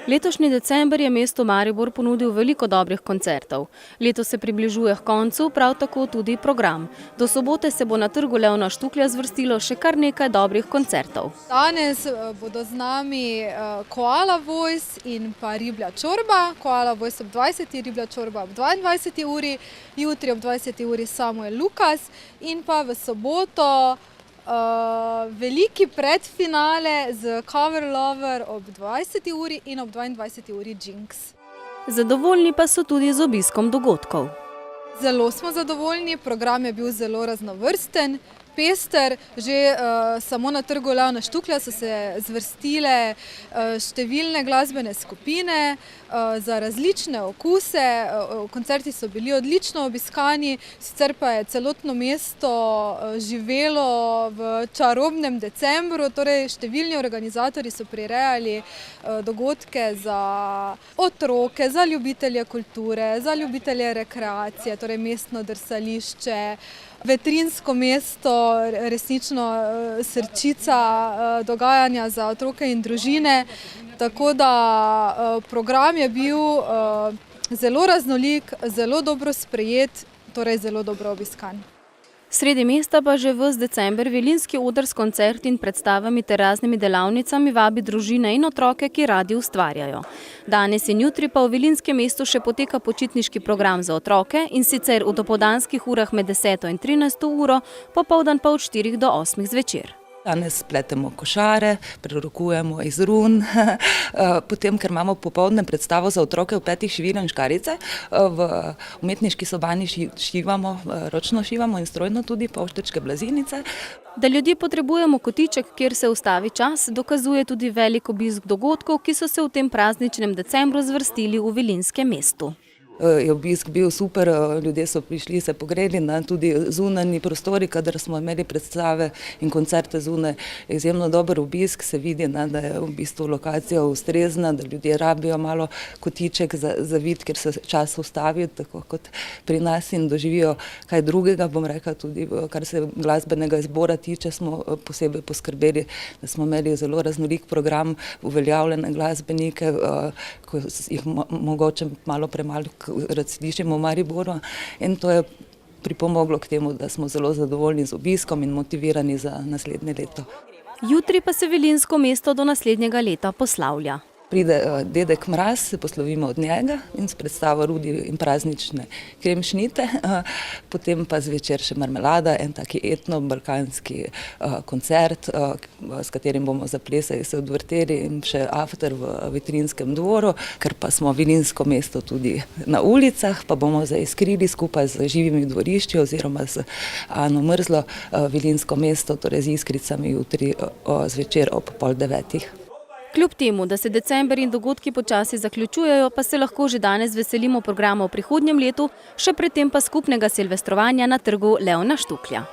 Letošnji december je mesto Maribor ponudil veliko dobrih koncertov. Letos se približuje h koncu, prav tako tudi program. Do sobote se bo na trgu Leona Štuklja zvrstilo še kar nekaj dobrih koncertov. Danes bodo z nami Koala Voice in pa Riblja čorba. Koala Voice ob 20. Riblja čorba ob 22. uri, jutri ob 20. uri Samuel Lukas in pa v soboto veliki predfinale z Cover Lover ob 20. uri in ob 22. uri Jinx. Zadovoljni pa so tudi z obiskom dogodkov. Zelo smo zadovoljni, program je bil zelo raznovrsten, pester. Že samo na trgu Leona Štuklja so se zvrstile številne glasbene skupine za različne okuse. Koncerti so bili odlično obiskani, sicer pa je celotno mesto živelo v čarobnem decembru. Torej, številni organizatorji so prirejali dogodke za otroke, za ljubitelje kulture, za ljubitelje rekreacije, torej mestno drsališče, vetrinsko mesto, resnično srčica dogajanja za otroke in družine. Tako da program je bil zelo raznolik, zelo dobro sprejet, torej zelo dobro obiskan. Sredi mesta pa že ves december vilinski oder s koncerti in predstavami ter raznimi delavnicami vabi družine in otroke, ki radi ustvarjajo. Danes in jutri pa v Vilinskem mestu še poteka počitniški program za otroke, in sicer v dopoldanskih urah med 10. in 13. uro, popoldan pa od 4 do 8 zvečer. Danes pletemo košare, prerokujemo iz run, potem, ker imamo popoldne predstavo za otroke v Petih šivila in škarjice, v umetniški sobani šivamo, ročno šivamo in strojno tudi poštečke blazinice. Da ljudje potrebujemo kotiček, kjer se ustavi čas, dokazuje tudi velik obisk dogodkov, ki so se v tem prazničnem decembru zvrstili v Vilinskem mestu. Je obisk bil super, ljudje so prišli se pogreli, tudi zunanji prostori, kadar smo imeli predstave in koncerte zunaj, izjemno dober obisk, se vidi, da je v bistvu lokacija ustrezna, da ljudje rabijo malo kotiček za vid, ker se čas ustavi, tako kot pri nas, in doživijo kaj drugega. Bom rekla, tudi kar se glasbenega izbora tiče, smo posebej poskrbeli, da smo imeli zelo raznolik program, uveljavljene glasbenike, ko jih mogoče malo premalo slišimo v Mariboru, in to je pripomoglo k temu, da smo zelo zadovoljni z obiskom in motivirani za naslednje leto. Jutri pa se Vilinsko mesto do naslednjega leta poslavlja. Pride dedek Mraz, se poslovimo od njega in s predstavo Rudi in praznične kremšnite, potem pa zvečer še marmelada, en taki etno-balkanski koncert, s katerim bomo zaplesali, se odvrteli, in še after v Vitrinskem dvoru. Ker pa smo Vilinsko mesto tudi na ulicah, pa bomo zaiskrili skupaj z živimi dvorišči oziroma z Ano Mrzlo Vilinsko mesto, torej z iskricami jutri zvečer ob 8:30. Kljub temu, da se december in dogodki počasi zaključujejo, pa se lahko že danes veselimo programa v prihodnjem letu, še predtem pa skupnega silvestrovanja na trgu Leona Štuklja.